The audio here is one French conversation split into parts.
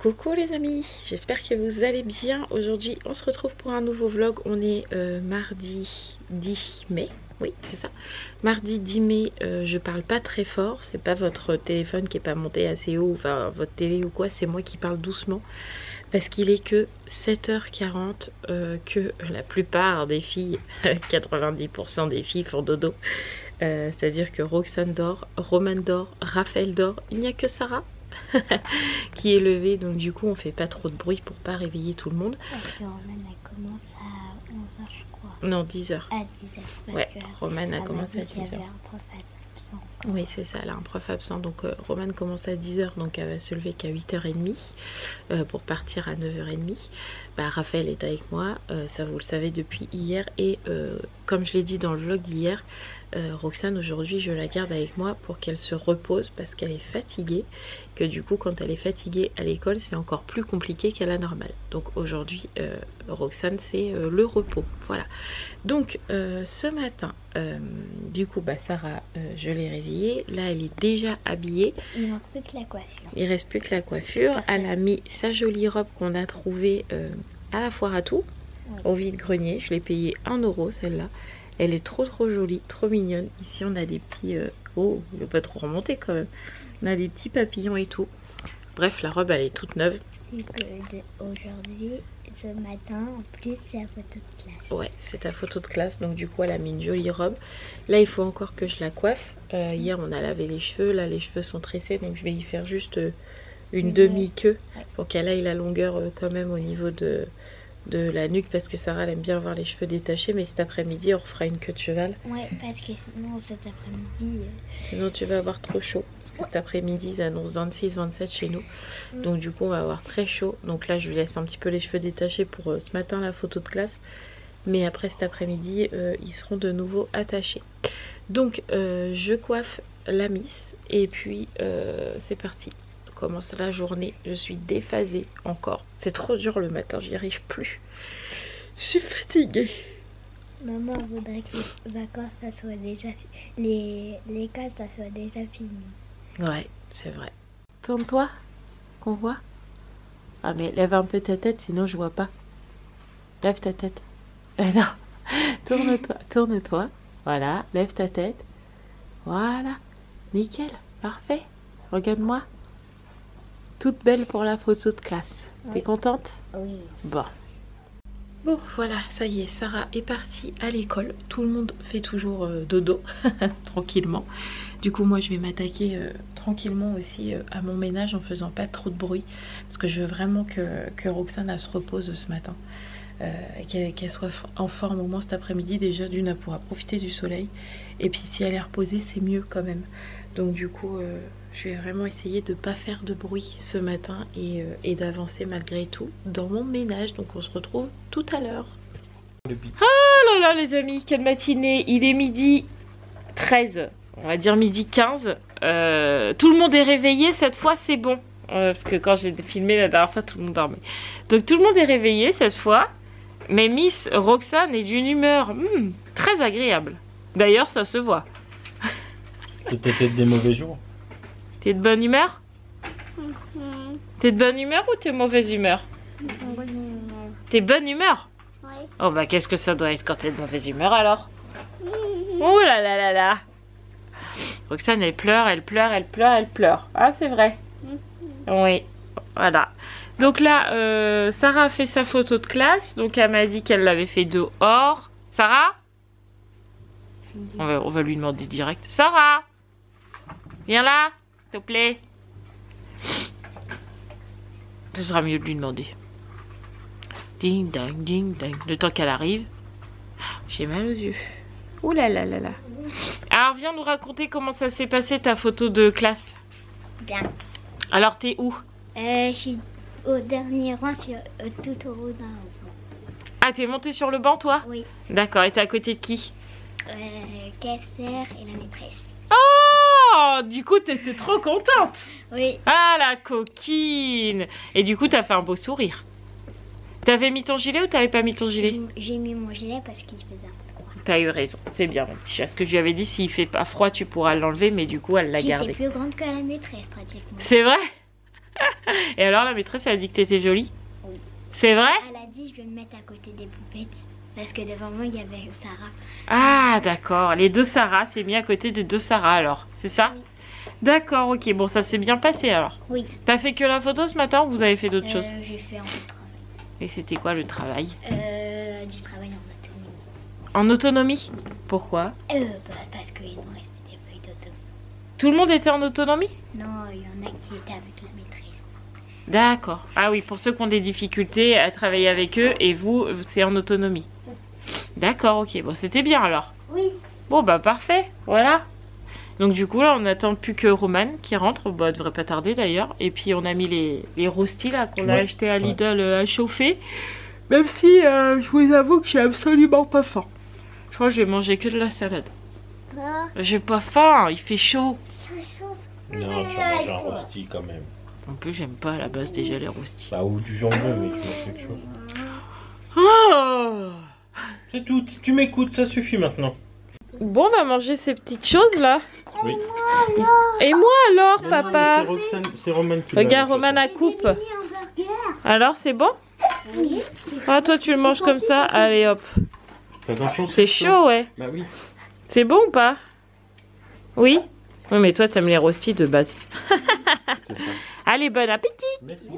Coucou les amis, j'espère que vous allez bien. Aujourd'hui on se retrouve pour un nouveau vlog. On est mardi 10 mai, oui c'est ça. Mardi 10 mai, je parle pas très fort. C'est pas votre téléphone qui est pas monté assez haut, enfin votre télé ou quoi, c'est moi qui parle doucement. Parce qu'il est que 7h40, que la plupart des filles, 90% des filles font dodo. C'est-à-dire que Roxane dort, Roman dort, Raphaël dort, il n'y a que Sarah qui est levée, donc du coup on fait pas trop de bruit pour pas réveiller tout le monde. Parce que Roman elle commence à 11h je crois. Non, 10h. À 10h. Ouais, Roman a commencé à 10h. Oui c'est ça, elle a un prof absent, donc Roman commence à 10h, donc elle va se lever qu'à 8h30 pour partir à 9h30. Bah, Raphaël est avec moi, ça vous le savez depuis hier, et comme je l'ai dit dans le vlog d'hier, Roxane aujourd'hui je la garde avec moi pour qu'elle se repose parce qu'elle est fatiguée, que du coup quand elle est fatiguée à l'école c'est encore plus compliqué qu'à la normale. Donc aujourd'hui Roxane c'est le repos, voilà. Donc ce matin du coup bah Sarah je l'ai réveillée, là elle est déjà habillée. Il manque plus que la coiffure. Il reste plus que la coiffure. Elle a mis sa jolie robe qu'on a trouvée à la foire à tout, oui, au vide-grenier. Je l'ai payée 1 € celle-là. Elle est trop jolie, trop mignonne. Ici on a des petits... oh, il ne veut pas trop remonter quand même. On a des petits papillons et tout. Bref, la robe elle est toute neuve. Aujourd'hui, ce matin, en plus c'est la photo de classe. Ouais, c'est ta photo de classe, donc du coup elle a mis une jolie robe. Là il faut encore que je la coiffe. Hier on a lavé les cheveux, là les cheveux sont tressés, donc je vais y faire juste une demi-queue pour qu'elle aille la longueur quand même au niveau de la nuque, parce que Sarah elle aime bien avoir les cheveux détachés. Mais cet après-midi on refera une queue de cheval. Ouais, parce que sinon cet après-midi... Sinon tu vas avoir trop chaud, parce que cet après-midi ils annoncent 26-27 chez nous. Donc du coup on va avoir très chaud. Donc là je lui laisse un petit peu les cheveux détachés pour ce matin la photo de classe. Mais après cet après-midi ils seront de nouveau attachés. Donc je coiffe la miss et puis c'est parti. On commence la journée. Je suis déphasée encore. C'est trop dur le matin, j'y arrive plus. Je suis fatiguée. Maman voudrait que les vacances ça soit déjà l'école ça soit déjà fini. Ouais, c'est vrai. Tourne-toi, qu'on voit. Ah mais lève un peu ta tête, sinon je vois pas. Lève ta tête. Non, tourne-toi, tourne-toi. Voilà, lève ta tête. Voilà, nickel, parfait. Regarde-moi. Toute belle pour la photo de classe. Oui. T'es contente? Oui. Bon. Bon, voilà, ça y est, Sarah est partie à l'école. Tout le monde fait toujours dodo, tranquillement. Du coup, moi, je vais m'attaquer tranquillement aussi à mon ménage en faisant pas trop de bruit. Parce que je veux vraiment que Roxane elle se repose ce matin. Qu'elle soit en forme au moins cet après-midi. Déjà, d'une, elle pourra profiter du soleil. Et puis, si elle est reposée, c'est mieux quand même. Donc, du coup, je vais vraiment essayer de ne pas faire de bruit ce matin et d'avancer malgré tout dans mon ménage. Donc, on se retrouve tout à l'heure. Ah là là, les amis, quelle matinée! Il est midi 13, on va dire midi 15. Tout le monde est réveillé, cette fois, c'est bon. Parce que quand j'ai filmé la dernière fois, tout le monde dormait. Donc, tout le monde est réveillé cette fois. Mais Miss Roxane est d'une humeur très agréable. D'ailleurs, ça se voit. T'es peut-être des mauvais jours. T'es de bonne humeur? T'es de bonne humeur ou t'es mauvaise humeur? Bonne humeur. T'es bonne humeur? Oui. Oh bah qu'est-ce que ça doit être quand t'es de mauvaise humeur alors? Oh là là là là. Roxane elle pleure, elle pleure, elle pleure, elle pleure. Ah c'est vrai. Oui, voilà. Donc là, Sarah a fait sa photo de classe. Donc elle m'a dit qu'elle l'avait fait dehors. Sarah? On va lui demander direct. Sarah, viens là, s'il te plaît. Ce sera mieux de lui demander. Ding dang, ding dang. Le temps qu'elle arrive. J'ai mal aux yeux. Ouh là là là là. Alors viens nous raconter comment ça s'est passé ta photo de classe. Bien. Alors t'es où? Je suis au dernier rang, tout au haut d'un rang. Ah t'es montée sur le banc toi? Oui. D'accord, et t'es à côté de qui? Castère et la maîtresse. Oh, du coup t'étais trop contente. Oui. Ah la coquine. Et du coup t'as fait un beau sourire. T'avais mis ton gilet ou t'avais pas mis ton gilet? J'ai mis mon gilet parce qu'il faisait un peu froid. T'as eu raison, c'est bien mon petit chat. Ce que je lui avais dit, s'il fait pas froid tu pourras l'enlever, mais du coup elle l'a gardé. J'étais plus grande que la maîtresse pratiquement. C'est vrai? Et alors la maîtresse elle a dit que t'étais jolie? Oui. C'est vrai? Elle a dit je vais me mettre à côté des poupettes. Parce que devant moi, il y avait Sarah. Ah d'accord, les deux Sarah, c'est mis à côté des deux Sarah alors, c'est ça? Oui. D'accord, ok, bon ça s'est bien passé alors. Oui. T'as fait que la photo ce matin ou vous avez fait d'autres choses? J'ai fait un peu de travail. Et c'était quoi le travail? Du travail en autonomie. En autonomie? Pourquoi? Parce qu'il nous restait des feuilles d'autonomie. Tout le monde était en autonomie? Non, il y en a qui étaient avec la maîtrise. D'accord. Ah oui, pour ceux qui ont des difficultés à travailler avec eux et vous, c'est en autonomie. D'accord, ok. Bon, c'était bien alors. Oui. Bon, bah parfait. Voilà. Donc du coup, là, on n'attend plus que Romane qui rentre. Bah, elle devrait pas tarder d'ailleurs. Et puis, on a mis les roasties là qu'on a acheté à Lidl à chauffer. Même si, je vous avoue que j'ai absolument pas faim. Je crois que j'ai mangé que de la salade. J'ai pas faim, il fait chaud. Non, tu manges un rosti quand même. En plus, j'aime pas à la base déjà les roasties. Bah, ou du jambon, mais tu manges quelque chose. Oh! C'est tout, tu m'écoutes, ça suffit maintenant. Bon, on va manger ces petites choses là. Oui. Et moi alors, Non, papa? non, c'est Romane qui Regarde, l'a Romane à coupe. Alors, c'est bon? Oui. Ah, toi, tu le manges comme ça? Allez, hop. Fais attention, C'est chaud, ouais. Bah oui. C'est bon ou pas? Oui? Oui, mais toi, t'aimes les roasties de base. C'est ça. Allez, bon appétit! Merci.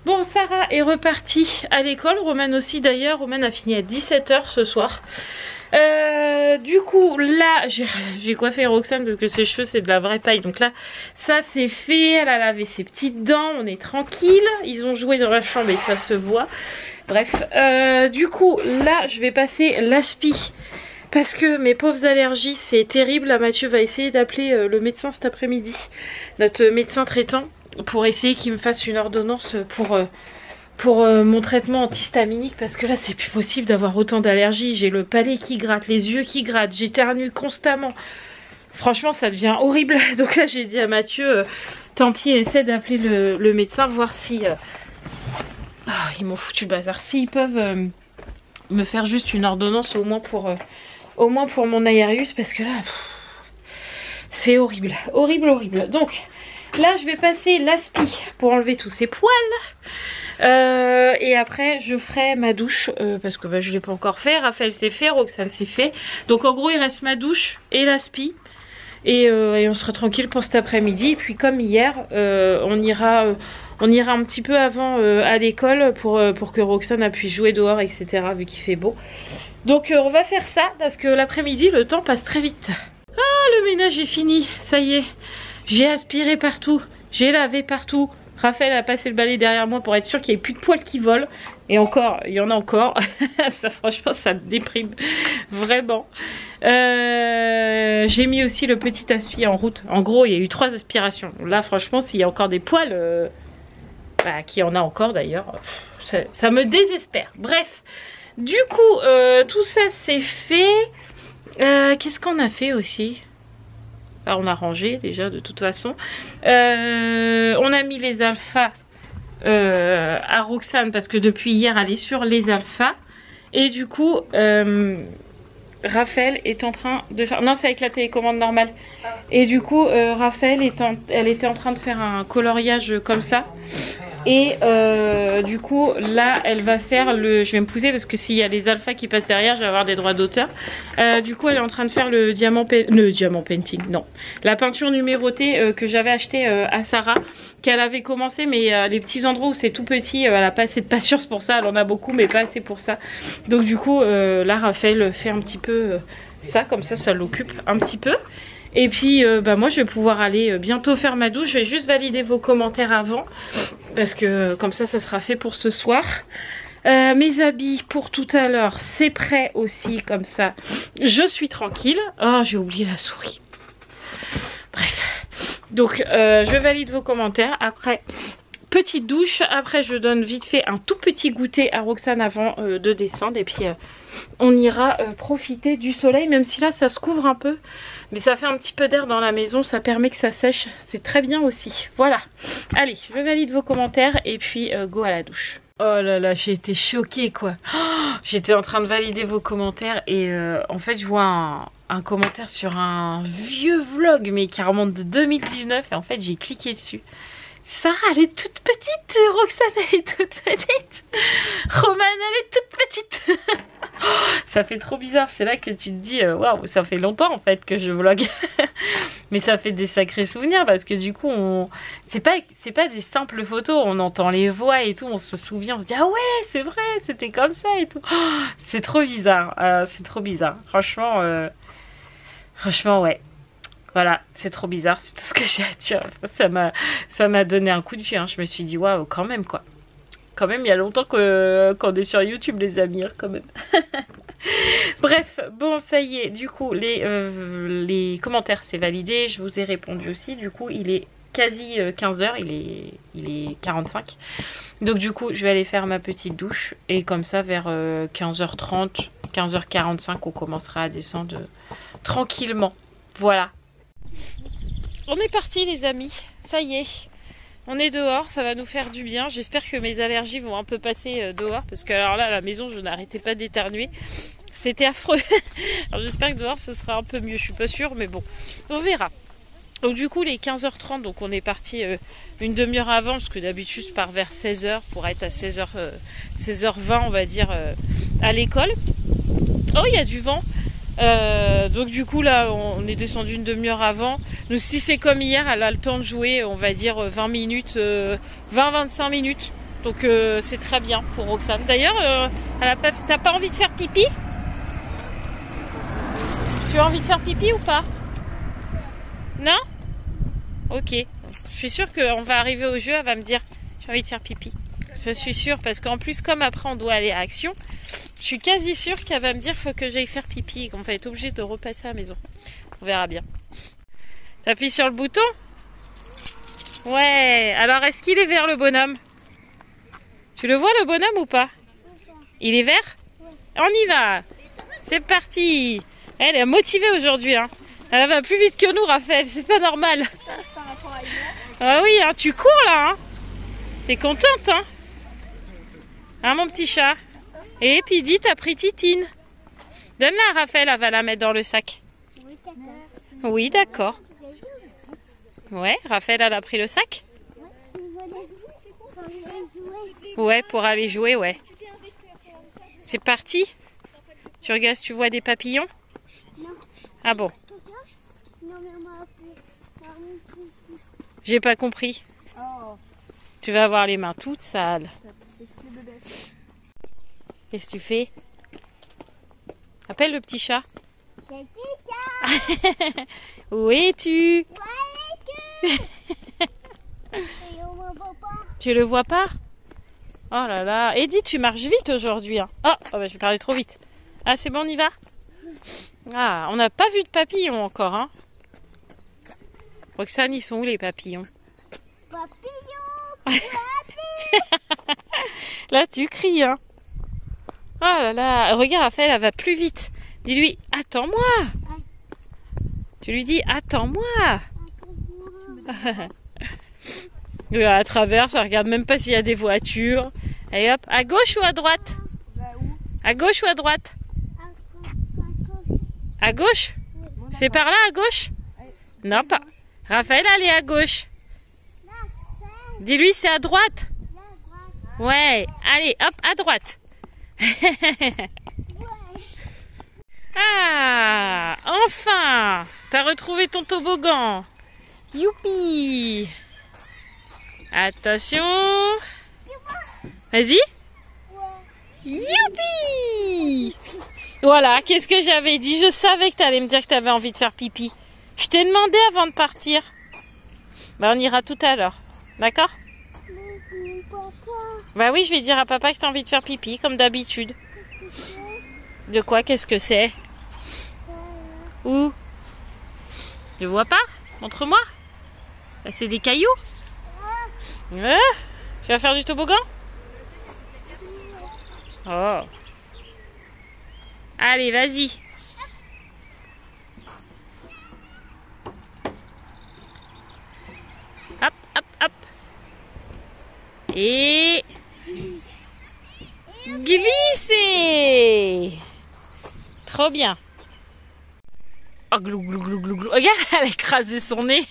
Bon, Sarah est repartie à l'école. Romane aussi, d'ailleurs. Romane a fini à 17 h ce soir. Du coup, là, j'ai coiffé Roxane parce que ses cheveux, c'est de la vraie paille. Donc là, ça, c'est fait. Elle a lavé ses petites dents. On est tranquille. Ils ont joué dans la chambre et ça se voit. Bref, du coup, là, je vais passer l'aspi. Parce que mes pauvres allergies, c'est terrible. Là, Mathieu va essayer d'appeler le médecin cet après-midi. Notre médecin traitant. Pour essayer qu'il me fasse une ordonnance pour mon traitement antihistaminique. Parce que là, c'est plus possible d'avoir autant d'allergies. J'ai le palais qui gratte, les yeux qui grattent. J'éternue constamment. Franchement, ça devient horrible. Donc là, j'ai dit à Mathieu, tant pis, essaie d'appeler le médecin, voir si... Oh, ils m'ont foutu le bazar. S'ils peuvent me faire juste une ordonnance au moins pour mon Aerius. Parce que là, c'est horrible. Horrible, horrible. Donc... là, je vais passer l'aspi pour enlever tous ces poils. Et après, je ferai ma douche. Parce que je ne l'ai pas encore fait. Raphaël s'est fait, Roxane s'est fait. Donc en gros, il reste ma douche et l'aspi. Et on sera tranquille pour cet après-midi. Et puis comme hier, on ira un petit peu avant à l'école pour que Roxane puisse jouer dehors, etc. Vu qu'il fait beau. Donc on va faire ça parce que l'après-midi, le temps passe très vite. Ah, le ménage est fini. Ça y est. J'ai aspiré partout, j'ai lavé partout. Raphaël a passé le balai derrière moi pour être sûr qu'il n'y ait plus de poils qui volent. Et encore, il y en a encore. Ça, franchement, ça me déprime vraiment. J'ai mis aussi le petit aspi en route. En gros, il y a eu 3 aspirations. Là, franchement, s'il y a encore des poils, qu'il y en a encore d'ailleurs, ça me désespère. Bref, du coup, tout ça c'est fait. Qu'est-ce qu'on a fait aussi ? Alors, on a rangé déjà de toute façon. On a mis les alphas à Roxane parce que depuis hier elle est sur les alphas. Et du coup Raphaël est en train de faire... non, c'est avec la télécommande normale. Et du coup Raphaël elle était en train de faire un coloriage comme ça. Et du coup là elle va faire le... je vais me pousser parce que s'il y a les alphas qui passent derrière, je vais avoir des droits d'auteur. Du coup elle est en train de faire le diamant painting, non, la peinture numérotée que j'avais acheté à Sarah, qu'elle avait commencé, mais les petits endroits où c'est tout petit, elle a pas assez de patience pour ça. Elle en a beaucoup mais pas assez pour ça. Donc du coup là Raphaël fait un petit peu ça, comme ça l'occupe un petit peu. Et puis moi je vais pouvoir aller bientôt faire ma douche. Je vais juste valider vos commentaires avant, parce que comme ça sera fait pour ce soir. Mes habits pour tout à l'heure, c'est prêt aussi, comme ça je suis tranquille. Oh, j'ai oublié la souris. Bref, donc je valide vos commentaires. Après, petite douche. Après je donne vite fait un tout petit goûter à Roxane avant de descendre. Et puis on ira profiter du soleil, même si là ça se couvre un peu. Mais ça fait un petit peu d'air dans la maison, ça permet que ça sèche. C'est très bien aussi. Voilà. Allez, je valide vos commentaires et puis go à la douche. Oh là là, j'ai été choquée quoi. Oh, j'étais en train de valider vos commentaires et en fait je vois un commentaire sur un vieux vlog mais qui remonte de 2019 et en fait j'ai cliqué dessus. Sarah, elle est toute petite. Roxane, elle est toute petite. Romane, elle est toute petite. Ça fait trop bizarre. C'est là que tu te dis, waouh, ça fait longtemps en fait que je vlog. Mais ça fait des sacrés souvenirs parce que du coup, c'est pas des simples photos. On entend les voix et tout. On se souvient. On se dit, ah ouais, c'est vrai, c'était comme ça et tout. C'est trop bizarre. C'est trop bizarre. Franchement, ouais. Voilà, c'est trop bizarre, c'est tout ce que j'ai à dire. Ça m'a donné un coup de vieux, hein. Je me suis dit, waouh, quand même, quoi. Quand même, il y a longtemps qu'on est sur YouTube, les amis, quand même. Bref, bon, ça y est, du coup, les commentaires, c'est validé. Je vous ai répondu aussi. Du coup, il est quasi 15h, il est 45. Donc, du coup, je vais aller faire ma petite douche. Et comme ça, vers 15h30, 15h45, on commencera à descendre tranquillement. Voilà. On est parti les amis, ça y est, on est dehors, ça va nous faire du bien. J'espère que mes allergies vont un peu passer dehors, parce que alors là à la maison je n'arrêtais pas d'éternuer, c'était affreux. Alors j'espère que dehors ce sera un peu mieux, je suis pas sûre, mais bon, on verra. Donc du coup les 15h30, donc on est parti une demi-heure avant, parce que d'habitude je pars vers 16h pour être à 16h20 on va dire à l'école. Oh il y a du vent. Donc du coup là on est descendu une demi-heure avant. Donc si c'est comme hier, elle a le temps de jouer on va dire 20 minutes, 20-25 minutes. Donc c'est très bien pour Roxane. D'ailleurs t'as pas envie de faire pipi? Tu as envie de faire pipi ou pas? Non? Ok. Je suis sûre qu'on va arriver au jeu, elle va me dire j'ai envie de faire pipi. Je suis sûre parce qu'en plus comme après on doit aller à Action, je suis quasi sûre qu'elle va me dire faut que j'aille faire pipi et qu'on va être obligé de repasser à la maison. On verra bien. T'appuies sur le bouton? Ouais. Alors est-ce qu'il est vert le bonhomme? Tu le vois le bonhomme ou pas? Il est vert? On y va. C'est parti. Elle est motivée aujourd'hui. Hein. Elle va plus vite que nous Raphaël. C'est pas normal. Ah oui, hein, tu cours là. Hein. T'es contente hein? Hein mon petit chat? Et puis dis, t'as pris Titine. Donne-la à Raphaël, elle va la mettre dans le sac. Oui, d'accord. Ouais, Raphaël, elle a pris le sac? Ouais, pour aller jouer, ouais. C'est parti? Tu regardes si tu vois des papillons? Ah bon? J'ai pas compris. Tu vas avoir les mains toutes sales. Qu'est-ce que tu fais? Appelle le petit chat. Où es-tu? Tu le vois pas? Oh là là. Eddie, tu marches vite aujourd'hui. Hein. Oh, bah, je vais parler trop vite. Ah, c'est bon, on y va? Ah, on n'a pas vu de papillons encore. Hein. Roxane, ils sont où les papillons? Papillons! Là, tu cries. Hein. Oh là là, regarde Raphaël, elle va plus vite. Dis-lui, attends-moi. Tu lui dis, attends-moi. À travers, ça regarde même pas s'il y a des voitures. Allez hop, à gauche ou à droite? À gauche ou à droite? À gauche? C'est par là à gauche? Non, pas. Raphaël, elle est à gauche. Dis-lui, c'est à droite. Ouais, allez, hop, à droite. Ah, enfin, t'as retrouvé ton toboggan. Youpi. Attention. Vas-y. Youpi. Voilà, qu'est-ce que j'avais dit? Je savais que t'allais me dire que t'avais envie de faire pipi. Je t'ai demandé avant de partir. Bah, on ira tout à l'heure. D'accord? Bah oui, je vais dire à papa que t'as envie de faire pipi, comme d'habitude. De quoi? Qu'est-ce que c'est? Où? Je vois pas? Montre-moi. Bah, c'est des cailloux. Tu vas faire du toboggan? Oh. Allez, vas-y. Hop, hop, hop. Et... glisser. Trop bien. Oh, glou, glou, glou, glou, glou. Regarde, elle a écrasé son nez.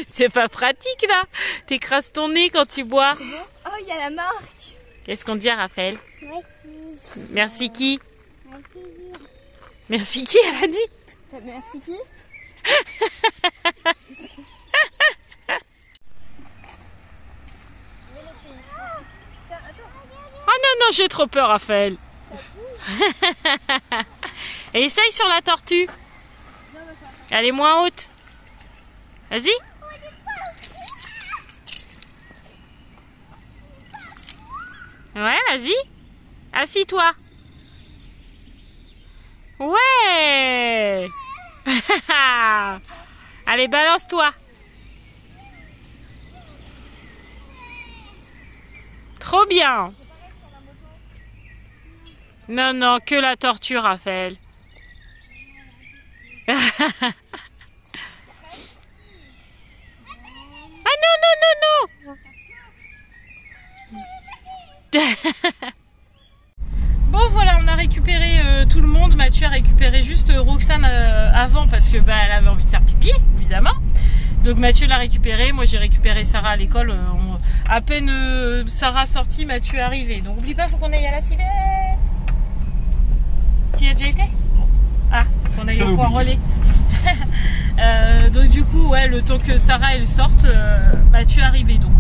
C'est pas pratique, là. T'écrases ton nez quand tu bois. Oh, il y a la marque. Qu'est-ce qu'on dit à Raphaël? Merci. Merci qui? Merci. Merci qui, elle a dit? Merci qui? Oh non, non, j'ai trop peur, Raphaël. Et essaye sur la tortue. Elle est moins haute. Vas-y. Ouais, vas-y. Assis-toi. Ouais. Allez, balance-toi. Trop bien. Non, non, que la tortue, Raphaël. Ah non, non, non, non. Bon, voilà, on a récupéré tout le monde. Mathieu a récupéré juste Roxane avant parce que bah, elle avait envie de faire pipi, évidemment. Donc Mathieu l'a récupéré, moi j'ai récupéré Sarah à l'école. À peine Sarah sortie, Mathieu est arrivé. Donc oublie pas, faut qu'on aille à la civette. Tu y as déjà été? Ah, qu'on aille au point relais. Donc du coup, ouais, le temps que Sarah elle sorte, Mathieu est arrivé. Donc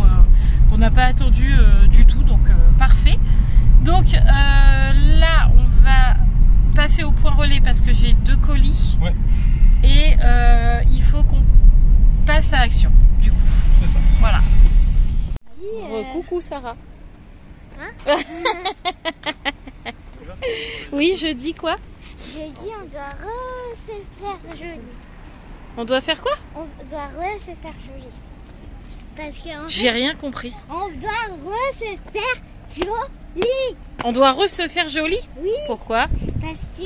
on n'a pas attendu du tout, donc parfait. Donc là, on va passer au point relais parce que j'ai 2 colis. Ouais. Et il faut qu'on passe à l'action, du coup. C'est ça. Voilà. Dis, Coucou Sarah. Hein? Oui, je dis quoi? J'ai dit on doit se faire joli. On doit faire quoi? On doit se faire joli. Parce que en J'ai fait, rien compris. on doit se faire joli. On doit se faire joli? Oui. Pourquoi? Parce que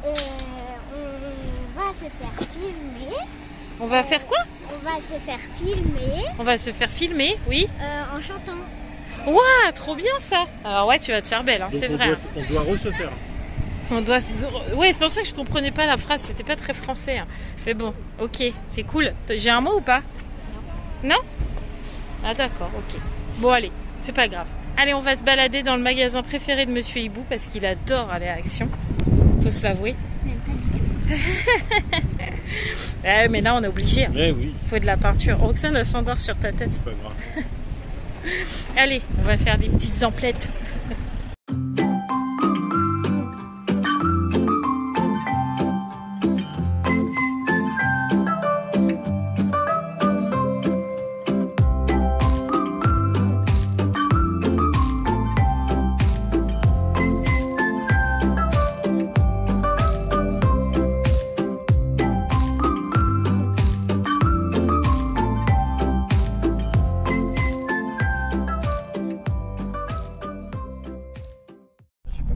on va se faire filmer. On va faire quoi? On va se faire filmer On va se faire filmer, oui. en chantant. Ouah, trop bien ça. Alors ouais, tu vas te faire belle, hein, Donc c'est on vrai. doit, on doit re se faire. On doit... Ouais, c'est pour ça que je comprenais pas la phrase, c'était pas très français. Hein. Mais bon, ok, c'est cool. J'ai un mot ou pas? Non. Ah d'accord, ok. Bon allez, c'est pas grave. Allez, on va se balader dans le magasin préféré de Monsieur Hibou parce qu'il adore aller à Action. Faut se l'avouer. Même pas du tout. Ouais, mais là on est obligé. Hein. Eh oui, Faut de la peinture. Roxane elle s'endort sur ta tête. c'est pas grave. Allez, on va faire des petites emplettes.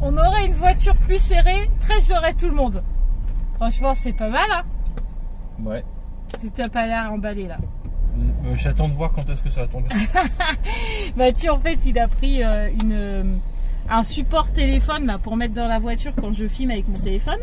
On aurait une voiture plus serrée, très j'aurais tout le monde. Franchement, c'est pas mal, hein. Ouais. T'as pas l'air emballé là. J'attends de voir quand est-ce que ça va tomber. Mathieu, en fait, il a pris un support téléphone là, pour mettre dans la voiture quand je filme avec mon téléphone.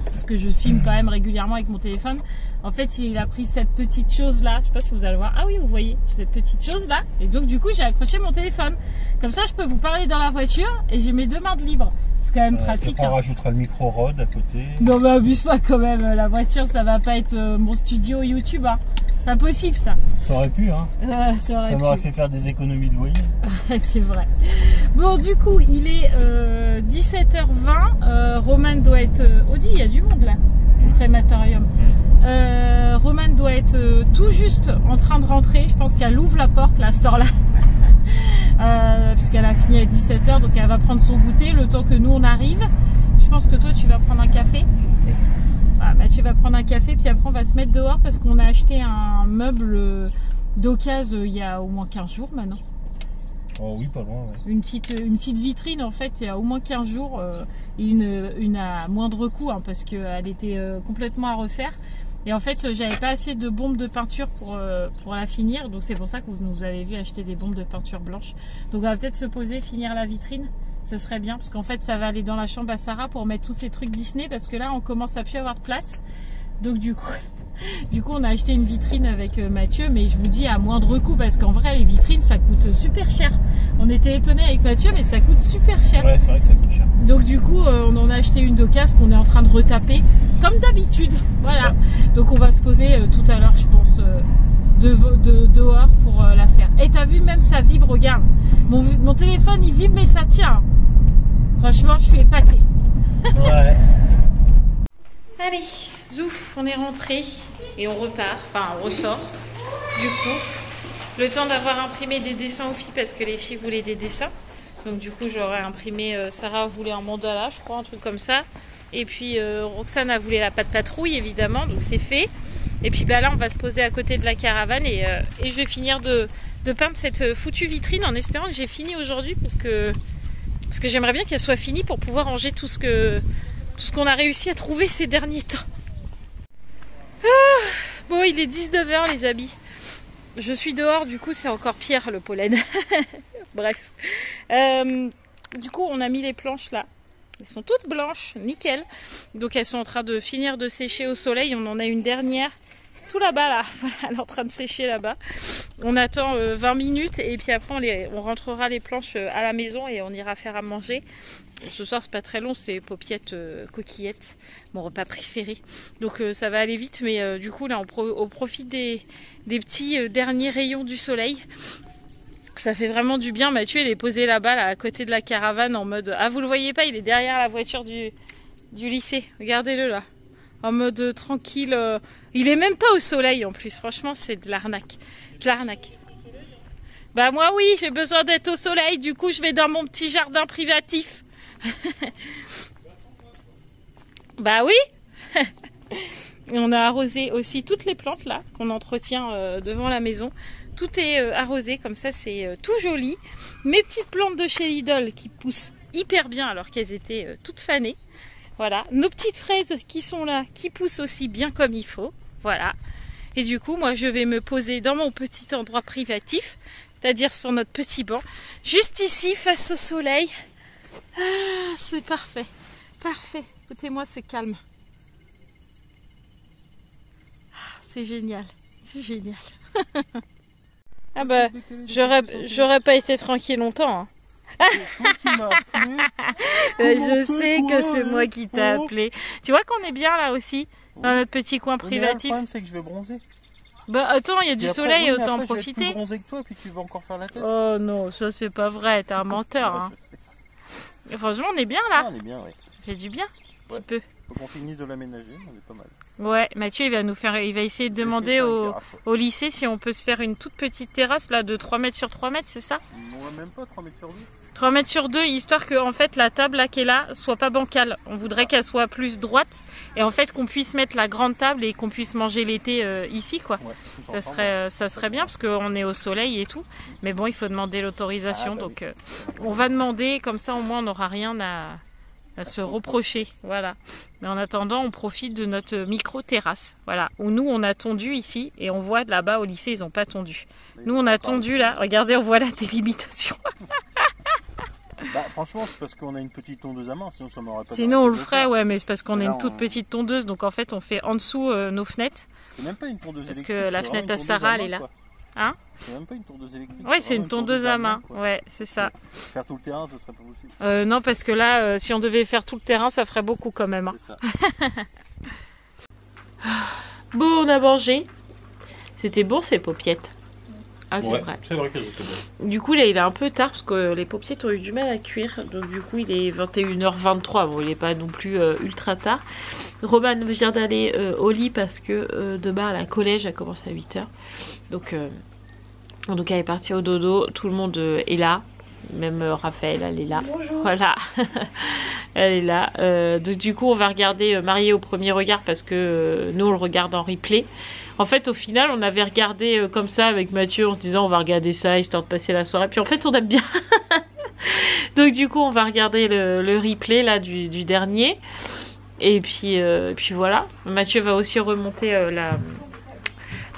Parce que je filme quand même régulièrement avec mon téléphone. En fait, il a pris cette petite chose là. Je sais pas si vous allez voir. Ah oui, vous voyez, cette petite chose là. Et donc, du coup, j'ai accroché mon téléphone. Comme ça, je peux vous parler dans la voiture et j'ai mes 2 mains de libre. C'est quand même pratique. Après, on Hein. rajoutera le micro Rode à côté. Non, mais abuse pas quand même. La voiture, ça va pas être mon studio YouTube. Hein. C'est impossible ça. Ça aurait pu, hein. Ça aurait Ça m'aurait pu. fait faire des économies de loyer. C'est vrai. Bon, du coup, il est 17h20. Roman doit être... Audi, il y a du monde là, au crématorium. Roman doit être tout juste en train de rentrer. Je pense qu'elle ouvre la porte là, à cette heure-là. Puisqu'elle a fini à 17h, donc elle va prendre son goûter le temps que nous on arrive. Je pense que toi, tu vas prendre un café. Voilà, Mathieu va prendre un café, puis après on va se mettre dehors parce qu'on a acheté un meuble d'occasion il y a au moins 15 jours maintenant. Oh oui, pas loin, ouais. Une petite vitrine en fait il y a au moins 15 jours et une à moindre coût hein, parce qu'elle était complètement à refaire. Et en fait j'avais pas assez de bombes de peinture pour la finir, donc c'est pour ça que vous nous avez vu acheter des bombes de peinture blanche. Donc on va peut-être se poser, finir la vitrine Ce serait bien parce qu'en fait ça va aller dans la chambre à Sarah pour mettre tous ces trucs Disney parce que là on commence à plus avoir de place. Donc du coup on a acheté une vitrine avec Mathieu, mais je vous dis à moindre coût parce qu'en vrai les vitrines ça coûte super cher. On était étonnés avec Mathieu mais ça coûte super cher. Ouais, c'est vrai que ça coûte cher. Donc du coup on en a acheté une d'occasion qu'on est en train de retaper comme d'habitude. Voilà. Donc on va se poser tout à l'heure je pense dehors pour la faire. Et t'as vu même ça vibre, regarde. Mon téléphone il vibre mais ça tient. Franchement je suis épatée. Ouais. Allez, zouf, on est rentré et on repart, enfin on ressort du coup. Le temps d'avoir imprimé des dessins aux filles parce que les filles voulaient des dessins. Donc du coup j'aurais imprimé, Sarah voulait un mandala je crois, un truc comme ça. Et puis Roxane a voulu la patte patrouille évidemment, donc c'est fait. Et puis bah, là on va se poser à côté de la caravane et je vais finir de peindre cette foutue vitrine en espérant que j'ai fini aujourd'hui parce que j'aimerais bien qu'elle soit finie pour pouvoir ranger tout ce qu'on a réussi à trouver ces derniers temps. Bon, il est 19h les amis. Je suis dehors, du coup c'est encore pire le pollen. Bref. Du coup on a mis les planches là. Elles sont toutes blanches, nickel. Donc elles sont en train de finir de sécher au soleil. On en a une dernière. Tout là-bas là, voilà, elle est en train de sécher là-bas. On attend 20 minutes et puis après on rentrera les planches à la maison et on ira faire à manger. Ce soir c'est pas très long, c'est paupiettes, coquillettes, mon repas préféré. Donc ça va aller vite, mais du coup là on profite des petits derniers rayons du soleil. Ça fait vraiment du bien. Mathieu il est posé là-bas là, à côté de la caravane en mode... Ah vous le voyez pas, il est derrière la voiture du lycée. Regardez-le là. En mode tranquille. Il est même pas au soleil en plus. Franchement c'est de l'arnaque. De l'arnaque. Bah moi oui, j'ai besoin d'être au soleil. Du coup je vais dans mon petit jardin privatif. Bah oui. Et on a arrosé aussi toutes les plantes là qu'on entretient devant la maison. Tout est arrosé comme ça, c'est tout joli. Mes petites plantes de chez Lidl qui poussent hyper bien alors qu'elles étaient toutes fanées. Voilà, nos petites fraises qui sont là, qui poussent aussi bien comme il faut. Voilà. Et du coup, moi je vais me poser dans mon petit endroit privatif, c'est-à-dire sur notre petit banc, juste ici face au soleil. Ah, c'est parfait, parfait. Écoutez-moi ce calme. Ah, c'est génial, c'est génial. Ah bah, j'aurais pas été tranquille longtemps. Hein. Je sais que c'est moi qui t'ai appelé. Tu vois qu'on est bien là aussi, dans notre petit coin privatif. Le problème c'est que je vais bronzer. Bah attends, il y a du soleil, oui, autant après, profiter. Je vais plus bronzer que toi, puis tu vas encore faire la tête. Oh non, ça c'est pas vrai, t'es un menteur. Hein. Franchement, on est bien là. Ah, on est bien, ouais. Ça fait du bien, un petit peu. Faut qu'on finisse de l'aménager, on est pas mal. Ouais, Mathieu il va essayer de demander au lycée si on peut se faire une toute petite terrasse là de 3 mètres sur 3 mètres, c'est ça? Non, même pas 3 mètres sur 2. 3 mètres sur 2, histoire que en fait la table là qui est là soit pas bancale. On voudrait qu'elle soit plus droite et en fait qu'on puisse mettre la grande table et qu'on puisse manger l'été ici quoi. Ouais, ça serait bien parce qu'on est au soleil et tout. Mais bon, il faut demander l'autorisation, donc on va demander, comme ça au moins on n'aura rien à se reprocher, voilà. Mais en attendant, on profite de notre micro-terrasse, voilà, où nous on a tondu ici et on voit là-bas au lycée ils n'ont pas tondu. Nous on a tondu là, regardez, on voit la délimitation. Bah franchement c'est parce qu'on a une petite tondeuse à main, sinon ça m'aurait pas... Sinon on le ferait, ouais, mais c'est parce qu'on est une toute petite tondeuse, donc en fait on fait en dessous nos fenêtres. C'est même pas une tondeuse électrique. Parce que la fenêtre à Sarah elle est là. Hein? C'est même pas une tondeuse électrique. Ouais, c'est une tondeuse à main, ouais, c'est ça. Faire tout le terrain, ce serait pas possible. Non, parce que là, si on devait faire tout le terrain, ça ferait beaucoup quand même. Hein. C'est ça. Bon, on a mangé. C'était bon ces paupiettes. Ah, c'est ouais, vrai. C'est vrai qu'elles étaient bonnes. Du coup, là, il est un peu tard parce que les paupiettes ont eu du mal à cuire. Donc, du coup, il est 21h23. Bon, il n'est pas non plus ultra tard. Roman vient d'aller au lit parce que demain, à la collège, elle commence à 8h. Donc, elle est partie au dodo. Tout le monde est là. Même Raphaël, elle est là. Bonjour. Voilà. Elle est là. Donc, du coup, on va regarder Mariée au premier regard parce que nous, on le regarde en replay. En fait, au final, on avait regardé comme ça avec Mathieu en se disant on va regarder ça histoire de passer la soirée. Puis en fait, on aime bien. Donc du coup, on va regarder le replay là du dernier. Et puis voilà. Mathieu va aussi remonter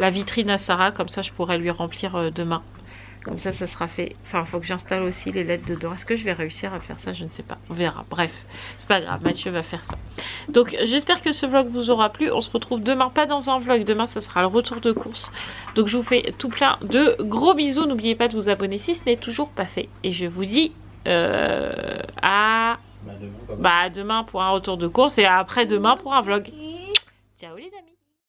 la vitrine à Sarah. Comme ça, je pourrais lui remplir demain. Comme ça sera fait. Enfin, il faut que j'installe aussi les LED dedans. Est-ce que je vais réussir à faire ça? Je ne sais pas. On verra. Bref, c'est pas grave. Mathieu va faire ça. Donc, j'espère que ce vlog vous aura plu. On se retrouve demain. Pas dans un vlog. Demain, ça sera le retour de course. Donc, je vous fais tout plein de gros bisous. N'oubliez pas de vous abonner si ce n'est toujours pas fait. Et je vous dis à demain pour un retour de course et après demain pour un vlog.